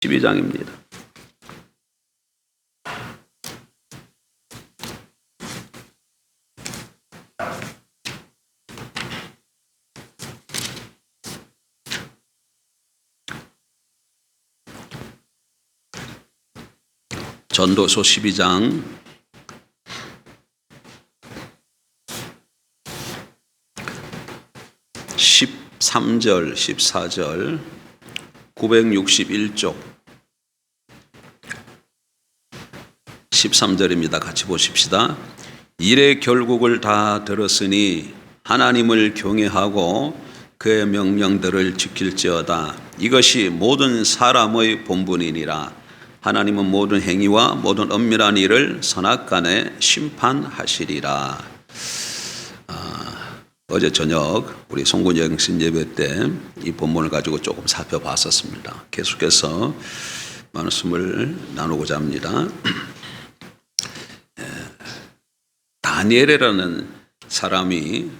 12장입니다. 전도서 12장 13절 14절 961쪽 13절입니다. 같이 보십시다. 일의 결국을 다 들었으니 하나님을 경외하고 그의 명령들을 지킬지어다. 이것이 모든 사람의 본분이니라. 하나님은 모든 행위와 모든 엄밀한 일을 선악간에 심판하시리라. 어제 저녁 우리 송구영신 예배 때 이 본문을 가지고 조금 살펴봤었습니다. 계속해서 말씀을 나누고자 합니다. 다니엘이라는 사람이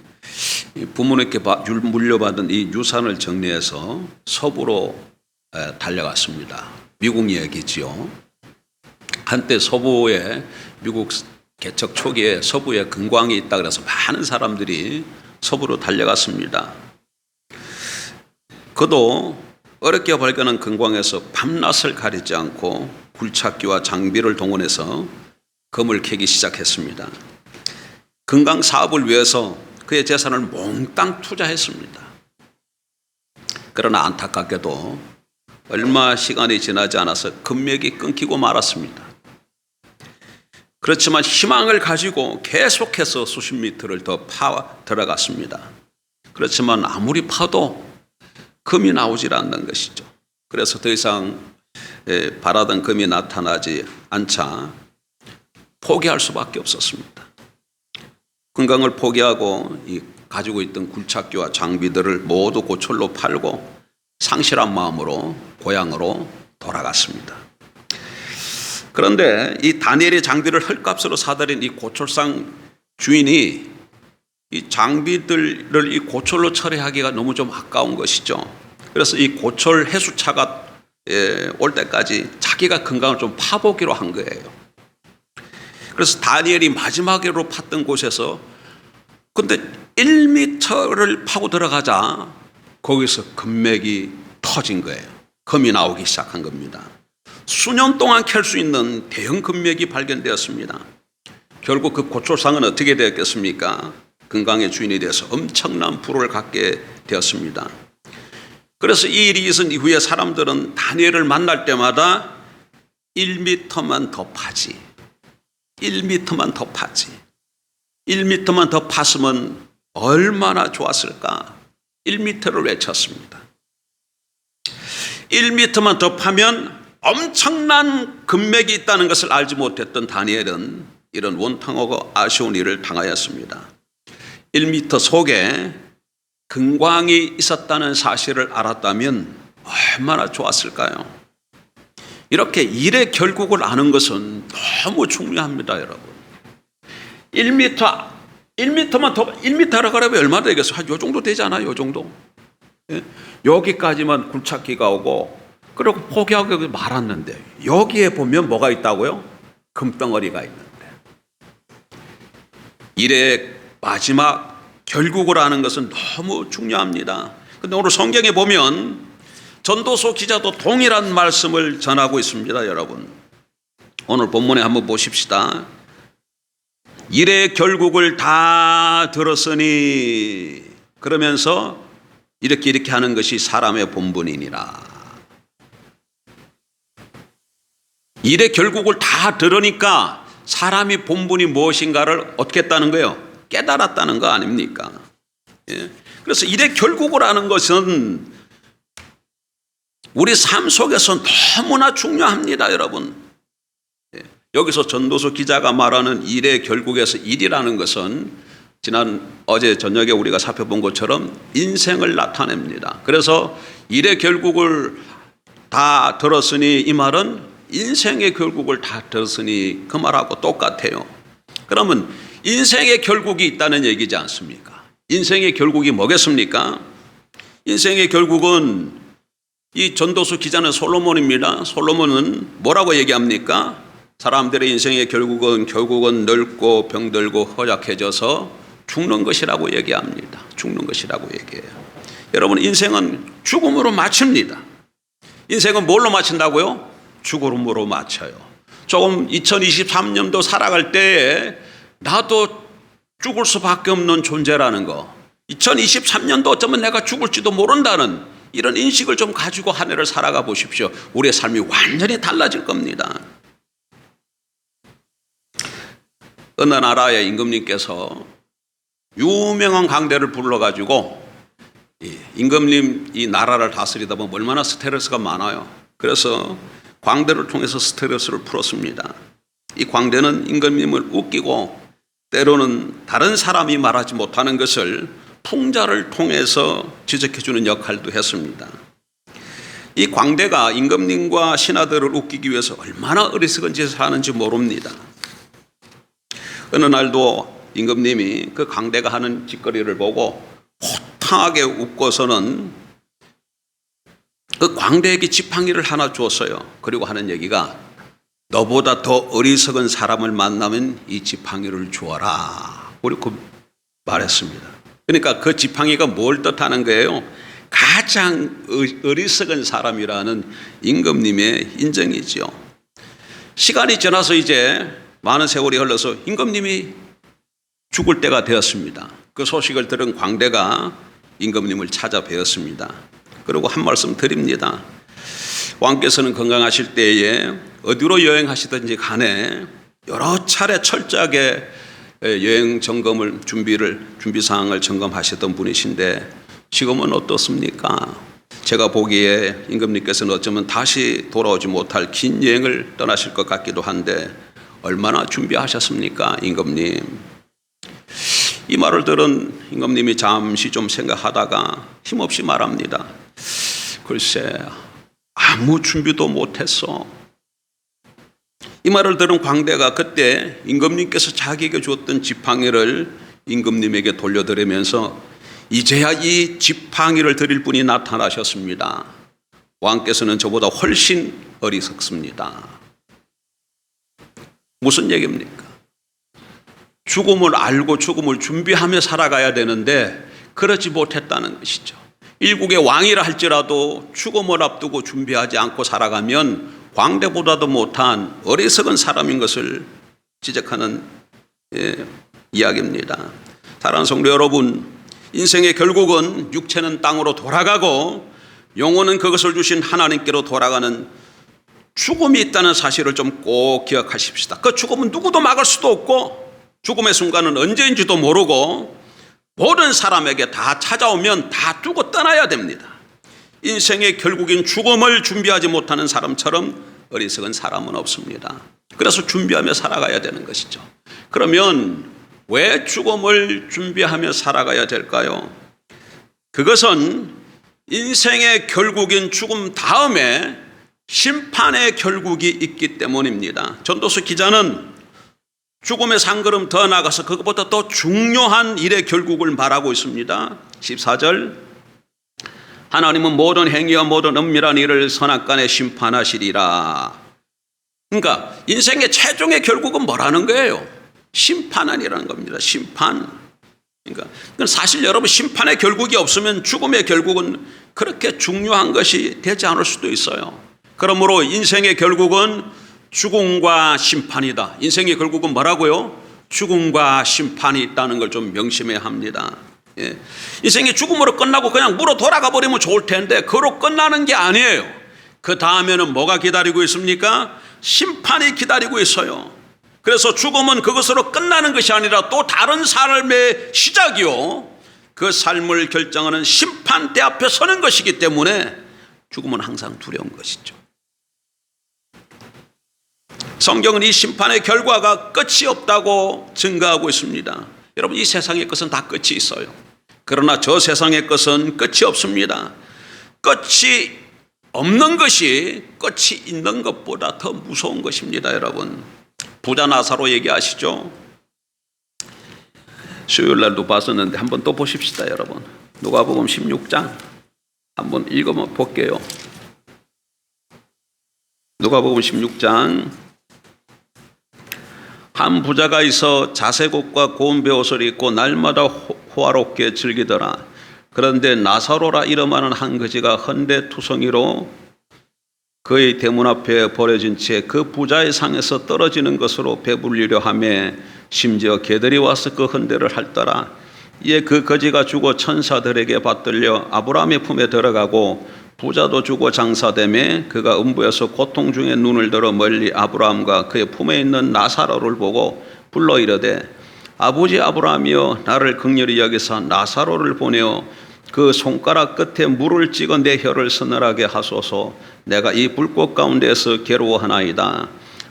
부모님께 물려받은 이 유산을 정리해서 서부로 달려갔습니다. 미국 이야기지요. 한때 서부에 미국 개척 초기에 서부에 금광이 있다 그래서 많은 사람들이 서부로 달려갔습니다. 그도 어렵게 발견한 금광에서 밤낮을 가리지 않고 굴착기와 장비를 동원해서 금을 캐기 시작했습니다. 금강 사업을 위해서 그의 재산을 몽땅 투자했습니다. 그러나 안타깝게도 얼마 시간이 지나지 않아서 금맥이 끊기고 말았습니다. 그렇지만 희망을 가지고 계속해서 수십 미터를 더 들어갔습니다. 그렇지만 아무리 파도 금이 나오질 않는 것이죠. 그래서 더 이상 바라던 금이 나타나지 않자 포기할 수밖에 없었습니다. 금강을 포기하고 가지고 있던 굴착기와 장비들을 모두 고철로 팔고 상실한 마음으로 고향으로 돌아갔습니다. 그런데 이 다니엘의 장비를 헐값으로 사들인 이 고철상 주인이 이 장비들을 이 고철로 처리하기가 너무 좀 아까운 것이죠. 그래서 이 고철 해수차가 올 때까지 자기가 금강을 좀 파보기로 한 거예요. 그래서 다니엘이 마지막으로 팠던 곳에서 근데 1m를 파고 들어가자 거기서 금맥이 터진 거예요. 금이 나오기 시작한 겁니다. 수년 동안 캘 수 있는 대형 금맥이 발견되었습니다. 결국 그 고철상은 어떻게 되었겠습니까? 금강의 주인이 되어서 엄청난 부를 갖게 되었습니다. 그래서 이 일이 있은 이후에 사람들은 다니엘을 만날 때마다 1m만 더 파지. 1m만 더 파지. 1m만 더 팠으면 얼마나 좋았을까? 1m를 외쳤습니다. 1m만 더 파면 엄청난 금맥이 있다는 것을 알지 못했던 다니엘은 이런 원통하고 아쉬운 일을 당하였습니다. 1m 속에 금광이 있었다는 사실을 알았다면 얼마나 좋았을까요? 이렇게 일의 결국을 아는 것은 너무 중요합니다, 여러분. 1m만 더, 1m라고 하면 얼마나 되겠어요? 한 요 정도 되지 않아요? 요 정도? 예? 여기까지만 굴착기가 오고, 그리고 포기하고 말았는데, 여기에 보면 뭐가 있다고요? 금덩어리가 있는데. 일의 마지막 결국을 아는 것은 너무 중요합니다. 근데 오늘 성경에 보면 전도서 기자도 동일한 말씀을 전하고 있습니다, 여러분. 오늘 본문에 한번 보십시다. 일의 결국을 다 들었으니 그러면서 이렇게 하는 것이 사람의 본분이니라. 일의 결국을 다 들으니까 사람이 본분이 무엇인가를 어떻게 했다는 거예요? 깨달았다는 거 아닙니까? 예. 그래서 일의 결국을 아는 것은 우리 삶 속에서 너무나 중요합니다, 여러분. 예. 여기서 전도서 기자가 말하는 일의 결국에서 일이라는 것은 어제 저녁에 우리가 살펴본 것처럼 인생을 나타냅니다. 그래서 일의 결국을 다 들었으니 이 말은 인생의 결국을 다 들었으니 그 말하고 똑같아요. 그러면 인생의 결국이 있다는 얘기지 않습니까? 인생의 결국이 뭐겠습니까? 인생의 결국은 이 전도서 기자는 솔로몬입니다. 솔로몬은 뭐라고 얘기합니까? 사람들의 인생의 결국은 늙고 병들고 허약해져서 죽는 것이라고 얘기합니다. 죽는 것이라고 얘기해요. 여러분, 인생은 죽음으로 마칩니다. 인생은 뭘로 마친다고요? 죽음으로 마쳐요. 조금 2023년도 살아갈 때에 나도 죽을 수밖에 없는 존재라는 거, 2023년도 어쩌면 내가 죽을지도 모른다는 이런 인식을 좀 가지고 한 해를 살아가 보십시오. 우리의 삶이 완전히 달라질 겁니다. 어느 나라의 임금님께서 유명한 강대를 불러가지고 임금님 이 나라를 다스리다 보면 얼마나 스트레스가 많아요. 그래서 광대를 통해서 스트레스를 풀었습니다. 이 광대는 임금님을 웃기고 때로는 다른 사람이 말하지 못하는 것을 풍자를 통해서 지적해주는 역할도 했습니다. 이 광대가 임금님과 신하들을 웃기기 위해서 얼마나 어리석은 짓을 하는지 모릅니다. 어느 날도 임금님이 그 광대가 하는 짓거리를 보고 호탕하게 웃고서는 그 광대에게 지팡이를 하나 주었어요. 그리고 하는 얘기가, 너보다 더 어리석은 사람을 만나면 이 지팡이를 주어라. 그리고 말했습니다. 그러니까 그 지팡이가 뭘 뜻하는 거예요? 가장 어리석은 사람이라는 임금님의 인정이죠. 시간이 지나서 이제 많은 세월이 흘러서 임금님이 죽을 때가 되었습니다. 그 소식을 들은 광대가 임금님을 찾아뵈었습니다. 그리고 한 말씀 드립니다. 왕께서는 건강하실 때에 어디로 여행하시든지 간에 여러 차례 철저하게 여행 점검을 준비 사항을 점검하셨던 분이신데 지금은 어떻습니까? 제가 보기에 임금님께서는 어쩌면 다시 돌아오지 못할 긴 여행을 떠나실 것 같기도 한데 얼마나 준비하셨습니까, 임금님? 이 말을 들은 임금님이 잠시 좀 생각하다가 힘없이 말합니다. 글쎄, 아무 준비도 못했어. 이 말을 들은 광대가 그때 임금님께서 자기에게 주었던 지팡이를 임금님에게 돌려드리면서 이제야 이 지팡이를 드릴 분이 나타나셨습니다. 왕께서는 저보다 훨씬 어리석습니다. 무슨 얘기입니까? 죽음을 알고 죽음을 준비하며 살아가야 되는데 그러지 못했다는 것이죠. 일국의 왕이라 할지라도 죽음을 앞두고 준비하지 않고 살아가면 광대보다도 못한 어리석은 사람인 것을 지적하는 이야기입니다. 사랑하는 성도 여러분, 인생의 결국은 육체는 땅으로 돌아가고 영혼은 그것을 주신 하나님께로 돌아가는 죽음이 있다는 사실을 좀 꼭 기억하십시다. 그 죽음은 누구도 막을 수도 없고 죽음의 순간은 언제인지도 모르고 모든 사람에게 다 찾아오면 다 두고 떠나야 됩니다. 인생의 결국인 죽음을 준비하지 못하는 사람처럼 어리석은 사람은 없습니다. 그래서 준비하며 살아가야 되는 것이죠. 그러면 왜 죽음을 준비하며 살아가야 될까요? 그것은 인생의 결국인 죽음 다음에 심판의 결국이 있기 때문입니다. 전도서 기자는 죽음에서 한 걸음 더 나가서 그것보다 더 중요한 일의 결국을 말하고 있습니다. 14절, 하나님은 모든 행위와 모든 은밀한 일을 선악간에 심판하시리라. 그러니까 인생의 최종의 결국은 뭐라는 거예요? 심판이라는 겁니다. 심판. 그러니까 사실 여러분, 심판의 결국이 없으면 죽음의 결국은 그렇게 중요한 것이 되지 않을 수도 있어요. 그러므로 인생의 결국은 죽음과 심판이다. 인생의 결국은 뭐라고요? 죽음과 심판이 있다는 걸 좀 명심해야 합니다. 인생이 죽음으로 끝나고 그냥 물어 돌아가 버리면 좋을 텐데 그로 끝나는 게 아니에요. 그 다음에는 뭐가 기다리고 있습니까? 심판이 기다리고 있어요. 그래서 죽음은 그것으로 끝나는 것이 아니라 또 다른 삶의 시작이요, 그 삶을 결정하는 심판대 앞에 서는 것이기 때문에 죽음은 항상 두려운 것이죠. 성경은 이 심판의 결과가 끝이 없다고 증거하고 있습니다. 여러분, 이 세상의 것은 다 끝이 있어요. 그러나 저 세상의 것은 끝이 없습니다. 끝이 없는 것이 끝이 있는 것보다 더 무서운 것입니다. 여러분, 부자 나사로 얘기하시죠. 수요일날도 봤었는데 한번 또 보십시다. 여러분, 누가복음 16장 한번 읽어볼게요. 누가복음 16장. 한 부자가 있어 자색옷과 고운 베옷을 입고 날마다 호화롭게 즐기더라. 그런데 나사로라 이름하는 한 거지가 헌데투성이로 그의 대문 앞에 버려진 채 그 부자의 상에서 떨어지는 것으로 배불리려 하며 심지어 개들이 와서 그 헌데를 핥더라. 이에 그 거지가 죽어 천사들에게 받들려 아브라함의 품에 들어가고 부자도 죽어 장사되매 그가 음부에서 고통 중에 눈을 들어 멀리 아브라함과 그의 품에 있는 나사로를 보고 불러 이르되 아버지 아브라함이여 나를 긍휼히 여기사 나사로를 보내어 그 손가락 끝에 물을 찍어 내 혀를 서늘하게 하소서. 내가 이 불꽃 가운데서 괴로워하나이다.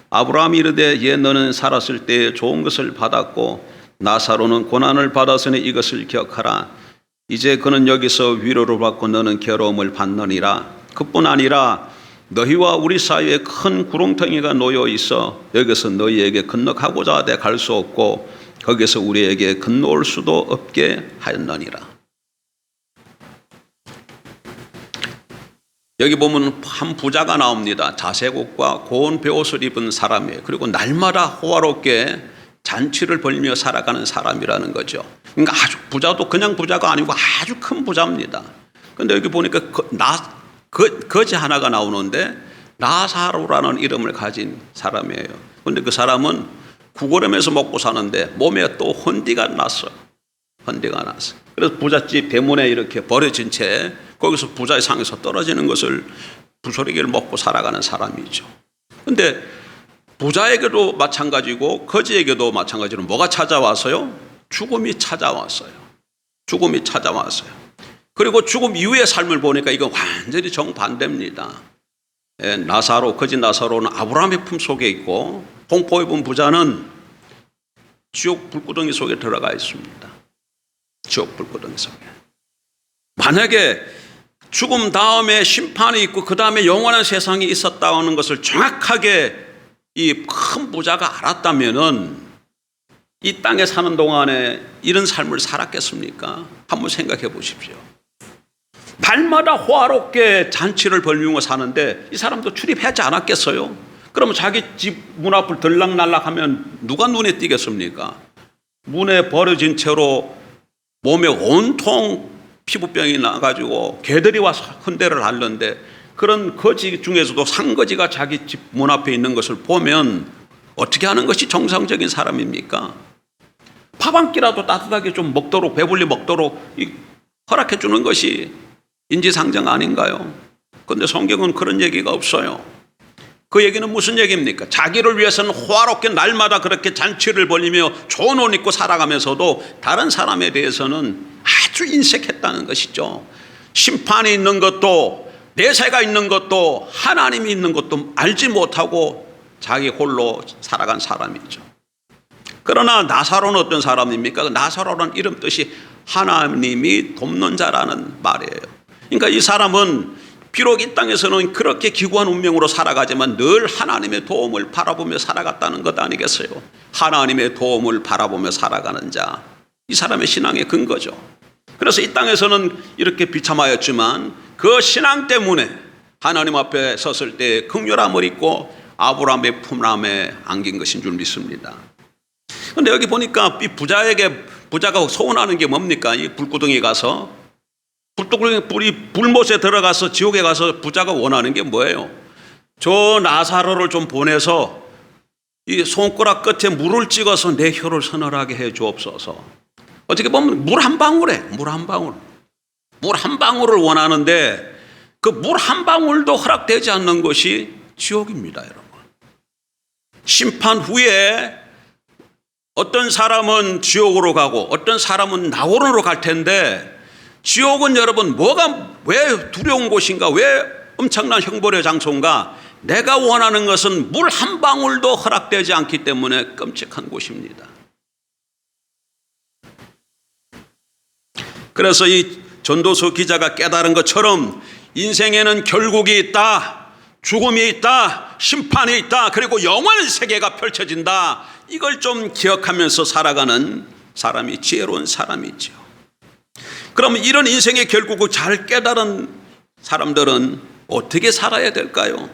아브라함이 이르되 예 너는 살았을 때 좋은 것을 받았고 나사로는 고난을 받았으니 이것을 기억하라. 이제 그는 여기서 위로를 받고 너는 괴로움을 받느니라. 그뿐 아니라 너희와 우리 사이에 큰 구렁텅이가 놓여 있어 여기서 너희에게 건너가고자 하되 갈 수 없고 거기서 우리에게 건너올 수도 없게 하였느니라. 여기 보면 한 부자가 나옵니다. 자색옷과 고운 베옷을 입은 사람이에요. 그리고 날마다 호화롭게 잔치를 벌이며 살아가는 사람이라는 거죠. 그러니까 아주 부자도 그냥 부자가 아니고 아주 큰 부자입니다. 그런데 여기 보니까 거지 하나가 나오는데 나사로라는 이름을 가진 사람이에요. 그런데 그 사람은 구걸하면서 먹고 사는데 몸에 또 헌디가 났어요. 헌디가 났어요. 그래서 부잣집 대문에 이렇게 버려진 채 거기서 부자의 상에서 떨어지는 것을 부스러기를 먹고 살아가는 사람이죠. 그런데 부자에게도 마찬가지고 거지에게도 마찬가지로 뭐가 찾아왔어요? 죽음이 찾아왔어요. 죽음이 찾아왔어요. 그리고 죽음 이후의 삶을 보니까 이건 완전히 정반대입니다. 나사로, 거지 나사로는 아브라함의 품 속에 있고 공포 입은 부자는 지옥 불구덩이 속에 들어가 있습니다. 지옥 불구덩이 속에. 만약에 죽음 다음에 심판이 있고 그 다음에 영원한 세상이 있었다는 것을 정확하게 이 큰 부자가 알았다면은 이 땅에 사는 동안에 이런 삶을 살았겠습니까? 한번 생각해 보십시오. 날마다 호화롭게 잔치를 벌이며 사는데 이 사람도 출입하지 않았겠어요? 그러면 자기 집 문 앞을 들락날락하면 누가 눈에 띄겠습니까? 문에 버려진 채로 몸에 온통 피부병이 나가지고 개들이 와서 헌데를 핥는데 그런 거지 중에서도 상거지가 자기 집 문 앞에 있는 것을 보면 어떻게 하는 것이 정상적인 사람입니까? 밥 한 끼라도 따뜻하게 좀 먹도록 배불리 먹도록 허락해 주는 것이 인지상정 아닌가요? 그런데 성경은 그런 얘기가 없어요. 그 얘기는 무슨 얘기입니까? 자기를 위해서는 호화롭게 날마다 그렇게 잔치를 벌이며 좋은 옷 입고 살아가면서도 다른 사람에 대해서는 아주 인색했다는 것이죠. 심판이 있는 것도 내세가 있는 것도 하나님이 있는 것도 알지 못하고 자기 홀로 살아간 사람이죠. 그러나 나사로는 어떤 사람입니까? 나사로는 이름 뜻이 하나님이 돕는 자라는 말이에요. 그러니까 이 사람은 비록 이 땅에서는 그렇게 기구한 운명으로 살아가지만 늘 하나님의 도움을 바라보며 살아갔다는 것 아니겠어요? 하나님의 도움을 바라보며 살아가는 자, 이 사람의 신앙의 근거죠. 그래서 이 땅에서는 이렇게 비참하였지만 그 신앙 때문에 하나님 앞에 섰을 때 긍휼함을 입고 아브라함의 품람에 안긴 것인 줄 믿습니다. 그런데 여기 보니까 이 부자가 소원하는 게 뭡니까? 이 불구덩이에 가서 불못에 들어가서 지옥에 가서 부자가 원하는 게 뭐예요? 저 나사로를 좀 보내서 이 손가락 끝에 물을 찍어서 내 혀를 서늘하게 해 주옵소서. 어떻게 보면 물 한 방울을 원하는데 그 물 한 방울도 허락되지 않는 것이 지옥입니다, 여러분. 심판 후에 어떤 사람은 지옥으로 가고 어떤 사람은 낙원으로 갈 텐데 지옥은 여러분 왜 두려운 곳인가? 왜 엄청난 형벌의 장소인가? 내가 원하는 것은 물 한 방울도 허락되지 않기 때문에 끔찍한 곳입니다. 그래서 이 전도서 기자가 깨달은 것처럼 인생에는 결국이 있다, 죽음이 있다, 심판이 있다, 그리고 영원한 세계가 펼쳐진다. 이걸 좀 기억하면서 살아가는 사람이 지혜로운 사람이죠. 그러면 이런 인생의 결국을 잘 깨달은 사람들은 어떻게 살아야 될까요?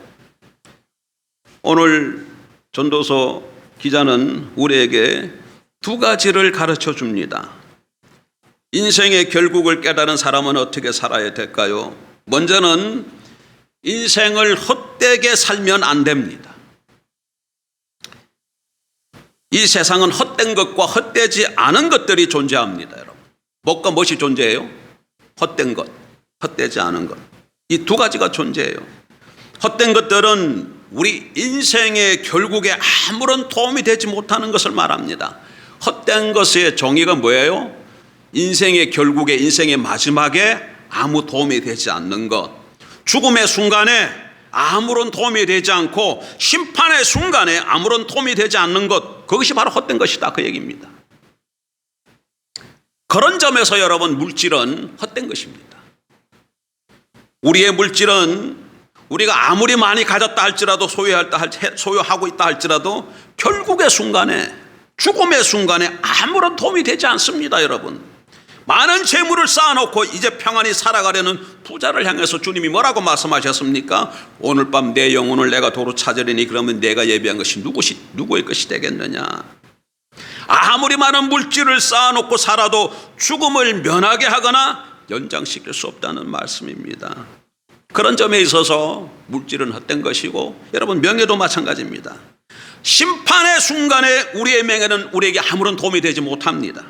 오늘 전도서 기자는 우리에게 두 가지를 가르쳐 줍니다. 인생의 결국을 깨달은 사람은 어떻게 살아야 될까요? 먼저는 인생을 헛되게 살면 안 됩니다. 이 세상은 헛된 것과 헛되지 않은 것들이 존재합니다, 여러분. 뭐가 무엇이 존재해요? 헛된 것, 헛되지 않은 것. 이 두 가지가 존재해요. 헛된 것들은 우리 인생의 결국에 아무런 도움이 되지 못하는 것을 말합니다. 헛된 것의 정의가 뭐예요? 인생의 결국에, 인생의 마지막에 아무 도움이 되지 않는 것. 죽음의 순간에 아무런 도움이 되지 않고 심판의 순간에 아무런 도움이 되지 않는 것, 그것이 바로 헛된 것이다, 그 얘기입니다. 그런 점에서 여러분, 물질은 헛된 것입니다. 우리의 물질은 우리가 아무리 많이 가졌다 할지라도, 소유하고 있다 할지라도 결국의 순간에, 죽음의 순간에 아무런 도움이 되지 않습니다, 여러분. 많은 재물을 쌓아놓고 이제 평안히 살아가려는 부자를 향해서 주님이 뭐라고 말씀하셨습니까? 오늘 밤 내 영혼을 내가 도로 찾으리니 그러면 내가 예비한 것이 누구의 것이 되겠느냐? 아무리 많은 물질을 쌓아놓고 살아도 죽음을 면하게 하거나 연장시킬 수 없다는 말씀입니다. 그런 점에 있어서 물질은 헛된 것이고, 여러분, 명예도 마찬가지입니다. 심판의 순간에 우리의 명예는 우리에게 아무런 도움이 되지 못합니다.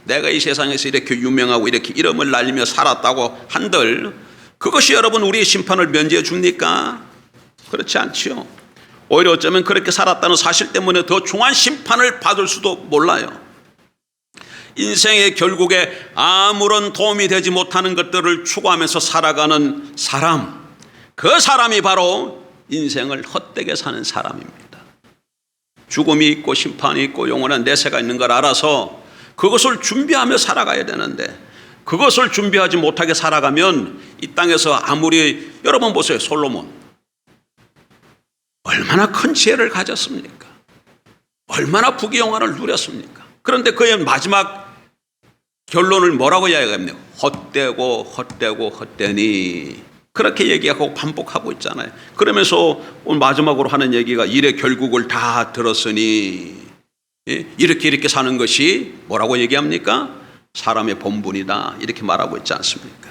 내가 이 세상에서 이렇게 유명하고 이렇게 이름을 날리며 살았다고 한들 그것이 여러분 우리의 심판을 면제해 줍니까? 그렇지 않지요. 오히려 어쩌면 그렇게 살았다는 사실 때문에 더 중한 심판을 받을 수도 몰라요. 인생의 결국에 아무런 도움이 되지 못하는 것들을 추구하면서 살아가는 사람, 그 사람이 바로 인생을 헛되게 사는 사람입니다. 죽음이 있고 심판이 있고 영원한 내세가 있는 걸 알아서 그것을 준비하며 살아가야 되는데, 그것을 준비하지 못하게 살아가면 이 땅에서 아무리, 여러분 보세요, 솔로몬 얼마나 큰 지혜를 가졌습니까? 얼마나 부귀영화를 누렸습니까? 그런데 그의 마지막 결론을 뭐라고 이야기합니까? 헛되고 헛되고 헛되니, 그렇게 얘기하고 반복하고 있잖아요. 그러면서 오늘 마지막으로 하는 얘기가 일의 결국을 다 들었으니, 이렇게 사는 것이 뭐라고 얘기합니까? 사람의 본분이다, 이렇게 말하고 있지 않습니까?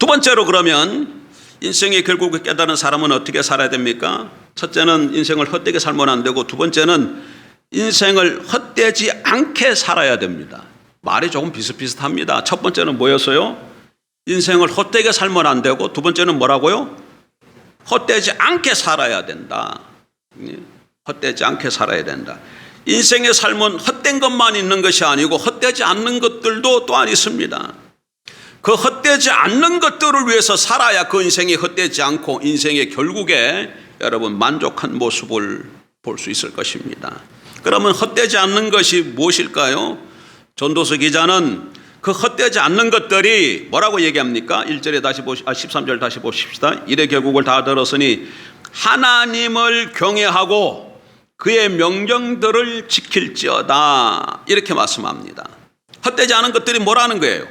두 번째로, 그러면 인생의 결국을 깨달은 사람은 어떻게 살아야 됩니까? 첫째는 인생을 헛되게 살면 안 되고, 두 번째는 인생을 헛되지 않게 살아야 됩니다. 말이 조금 비슷비슷합니다. 첫 번째는 뭐였어요? 인생을 헛되게 살면 안 되고, 두 번째는 뭐라고요? 헛되지 않게 살아야 된다. 헛되지 않게 살아야 된다. 인생의 삶은 헛된 것만 있는 것이 아니고 헛되지 않는 것들도 또한 있습니다. 그 헛되지 않는 것들을 위해서 살아야 그 인생이 헛되지 않고 인생의 결국에 여러분 만족한 모습을 볼 수 있을 것입니다. 그러면 헛되지 않는 것이 무엇일까요? 전도서 기자는 그 헛되지 않는 것들이 뭐라고 얘기합니까? 1절에 13절 다시 보십시다. 이래 결국을 다 들었으니 하나님을 경외하고 그의 명령들을 지킬지어다, 이렇게 말씀합니다. 헛되지 않은 것들이 뭐라는 거예요?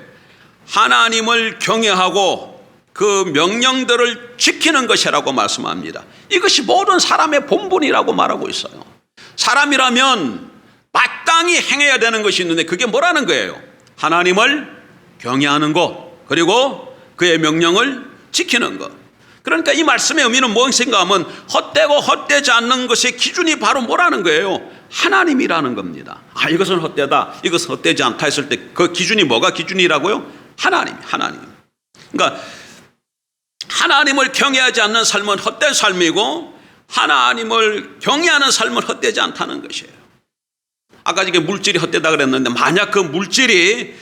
하나님을 경외하고 그 명령들을 지키는 것이라고 말씀합니다. 이것이 모든 사람의 본분이라고 말하고 있어요. 사람이라면 마땅히 행해야 되는 것이 있는데 그게 뭐라는 거예요? 하나님을 경외하는 것, 그리고 그의 명령을 지키는 것. 그러니까 이 말씀의 의미는 무엇인가 하면 헛되고 헛되지 않는 것의 기준이 바로 뭐라는 거예요? 하나님이라는 겁니다. 이것은 헛되다, 이것은 헛되지 않다 했을 때 그 기준이 뭐가 기준이라고요? 하나님. 그러니까 하나님을 경외하지 않는 삶은 헛된 삶이고, 하나님을 경외하는 삶은 헛되지 않다는 것이에요. 아까 이게 물질이 헛되다 그랬는데, 만약 그 물질이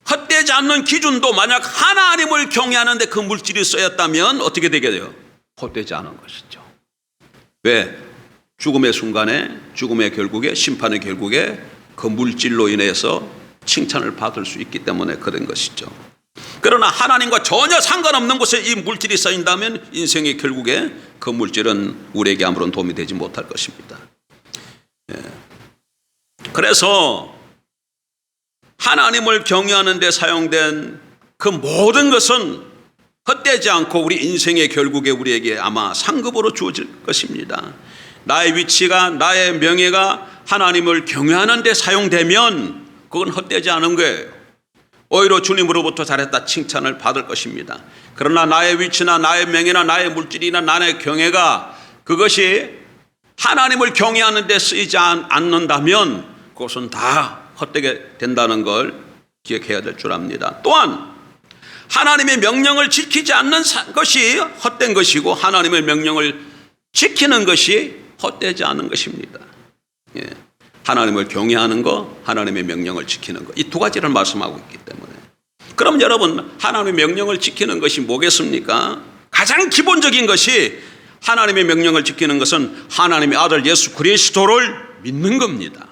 헛되지 않는 기준도 만약 하나님을 경외하는데 그 물질이 쓰였다면 어떻게 되게 돼요? 헛되지 않은 것이죠. 왜? 죽음의 순간에, 죽음의 결국에, 심판의 결국에 그 물질로 인해서 칭찬을 받을 수 있기 때문에 그런 것이죠. 그러나 하나님과 전혀 상관없는 곳에 이 물질이 쌓인다면 인생의 결국에 그 물질은 우리에게 아무런 도움이 되지 못할 것입니다. 그래서 하나님을 경외하는 데 사용된 그 모든 것은 헛되지 않고 우리 인생의 결국에 우리에게 아마 상급으로 주어질 것입니다. 나의 위치가, 나의 명예가 하나님을 경외하는 데 사용되면 그건 헛되지 않은 거예요. 오히려 주님으로부터 잘했다 칭찬을 받을 것입니다. 그러나 나의 위치나 나의 명예나 나의 물질이나 나의 경외가 그것이 하나님을 경외하는 데 쓰이지 않는다면 그것은 다 헛되게 된다는 걸 기억해야 될 줄 압니다. 또한 하나님의 명령을 지키지 않는 것이 헛된 것이고 하나님의 명령을 지키는 것이 헛되지 않은 것입니다. 예. 하나님을 경외하는 것, 하나님의 명령을 지키는 것, 이 두 가지를 말씀하고 있기 때문에. 그럼 여러분, 하나님의 명령을 지키는 것이 뭐겠습니까? 가장 기본적인 것이 하나님의 명령을 지키는 것은 하나님의 아들 예수 그리스도를 믿는 겁니다.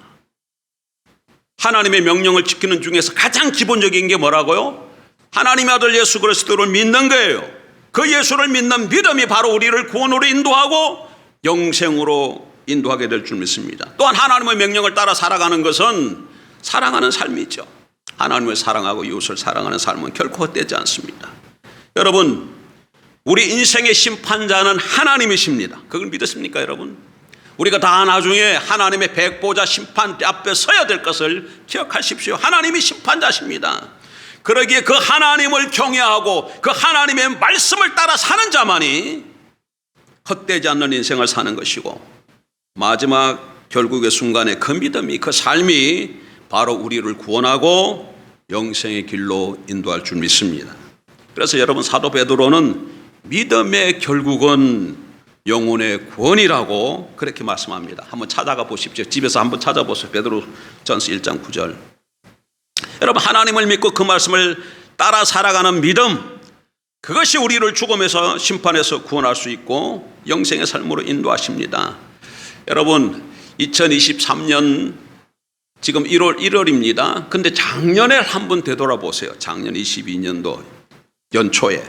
하나님의 명령을 지키는 중에서 가장 기본적인 게 뭐라고요? 하나님의 아들 예수 그리스도를 믿는 거예요. 그 예수를 믿는 믿음이 바로 우리를 구원으로 인도하고 영생으로 인도하게 될 줄 믿습니다. 또한 하나님의 명령을 따라 살아가는 것은 사랑하는 삶이죠. 하나님을 사랑하고 이웃을 사랑하는 삶은 결코 헛되지 않습니다. 여러분, 우리 인생의 심판자는 하나님이십니다. 그걸 믿으십니까, 여러분? 우리가 다 나중에 하나님의 백보자 심판대 앞에 서야 될 것을 기억하십시오. 하나님이 심판자십니다. 그러기에 그 하나님을 경외하고 그 하나님의 말씀을 따라 사는 자만이 헛되지 않는 인생을 사는 것이고 마지막 결국의 순간에 그 믿음이, 그 삶이 바로 우리를 구원하고 영생의 길로 인도할 줄 믿습니다. 그래서 여러분, 사도 베드로는 믿음의 결국은 영혼의 구원이라고 그렇게 말씀합니다. 한번 찾아가 보십시오. 집에서 한번 찾아보세요. 베드로전서 1장 9절. 여러분, 하나님을 믿고 그 말씀을 따라 살아가는 믿음, 그것이 우리를 죽음에서 심판에서 구원할 수 있고 영생의 삶으로 인도하십니다. 여러분, 2023년 지금 1월입니다. 근데 작년에 한번 되돌아보세요. 작년 22년도 연초에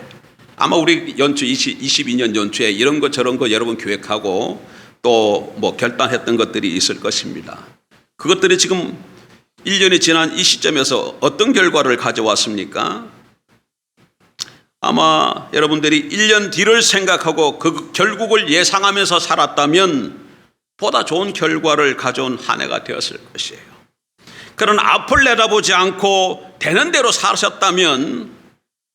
아마 우리 연초 22년 연초에 이런 거 저런 거 여러분 계획하고 또 뭐 결단했던 것들이 있을 것입니다. 그것들이 지금 1년이 지난 이 시점에서 어떤 결과를 가져왔습니까? 아마 여러분들이 1년 뒤를 생각하고 그 결국을 예상하면서 살았다면 보다 좋은 결과를 가져온 한 해가 되었을 것이에요. 그러나 앞을 내다보지 않고 되는 대로 사셨다면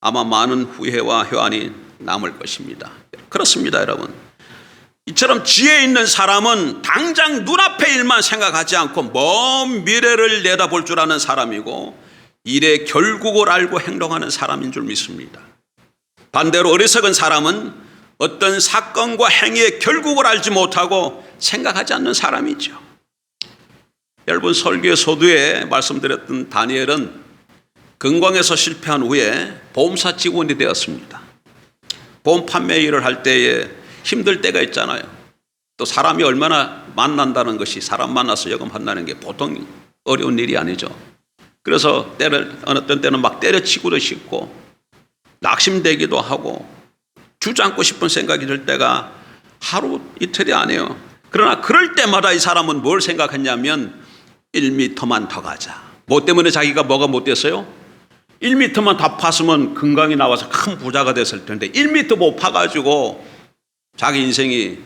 아마 많은 후회와 회한이 남을 것입니다. 그렇습니다, 여러분. 이처럼 지혜 있는 사람은 당장 눈앞의 일만 생각하지 않고 먼 미래를 내다볼 줄 아는 사람이고 일의 결국을 알고 행동하는 사람인 줄 믿습니다. 반대로 어리석은 사람은 어떤 사건과 행위의 결국을 알지 못하고 생각하지 않는 사람이죠. 여러분, 설교의 서두에 말씀드렸던 다니엘은 건강에서 실패한 후에 보험사 직원이 되었습니다. 보험 판매 일을 할 때에 힘들 때가 있잖아요. 또 사람이 얼마나 만난다는 것이, 사람 만나서 여금한다는 게 보통 어려운 일이 아니죠. 그래서 어떤 때는 막 때려치고도 싶고 낙심되기도 하고 주저앉고 싶은 생각이 들 때가 하루 이틀이 아니에요. 그러나 그럴 때마다 이 사람은 뭘 생각했냐면 1m만 더 가자. 뭐 때문에 자기가 뭐가 못 됐어요? 1m만 더 팠으면 건강이 나와서 큰 부자가 됐을 텐데 1m 못 파가지고 자기 인생이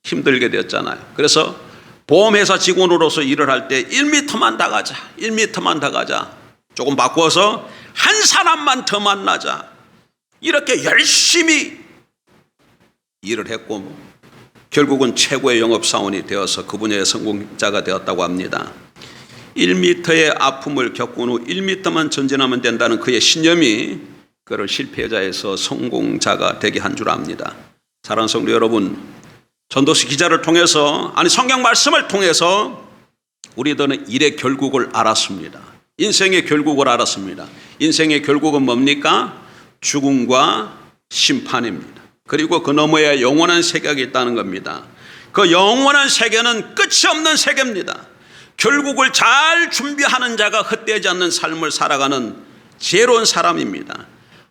힘들게 되었잖아요. 그래서 보험회사 직원으로서 일을 할 때 1m만 더 가자, 1m만 더 가자, 조금 바꿔서 한 사람만 더 만나자, 이렇게 열심히 일을 했고 결국은 최고의 영업사원이 되어서 그 분야의 성공자가 되었다고 합니다. 1m의 아픔을 겪은 후 1m만 전진하면 된다는 그의 신념이 그를 실패자에서 성공자가 되게 한 줄 압니다. 사랑하는 성도 여러분, 전도서 기자를 통해서, 아니 성경 말씀을 통해서 우리들은 일의 결국을 알았습니다. 인생의 결국을 알았습니다. 인생의 결국은 뭡니까? 죽음과 심판입니다. 그리고 그 너머에 영원한 세계가 있다는 겁니다. 그 영원한 세계는 끝이 없는 세계입니다. 결국을 잘 준비하는 자가 헛되지 않는 삶을 살아가는 지혜로운 사람입니다.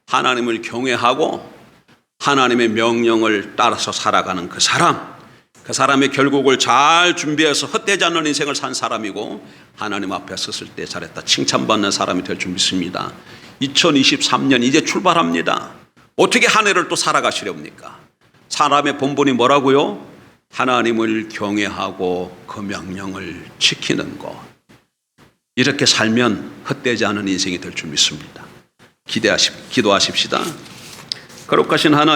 하나님을 경외하고 하나님의 명령을 따라서 살아가는 그 사람의 결국을 잘 준비해서 헛되지 않는 인생을 산 사람이고 하나님 앞에 섰을 때 잘했다 칭찬받는 사람이 될 줄 믿습니다. 2023년 이제 출발합니다. 어떻게 한 해를 또 살아가시렵니까? 사람의 본분이 뭐라고요? 하나님을 경외하고 그 명령을 지키는 것. 이렇게 살면 헛되지 않은 인생이 될 줄 믿습니다. 기도하십시다. 거룩하신 하나님,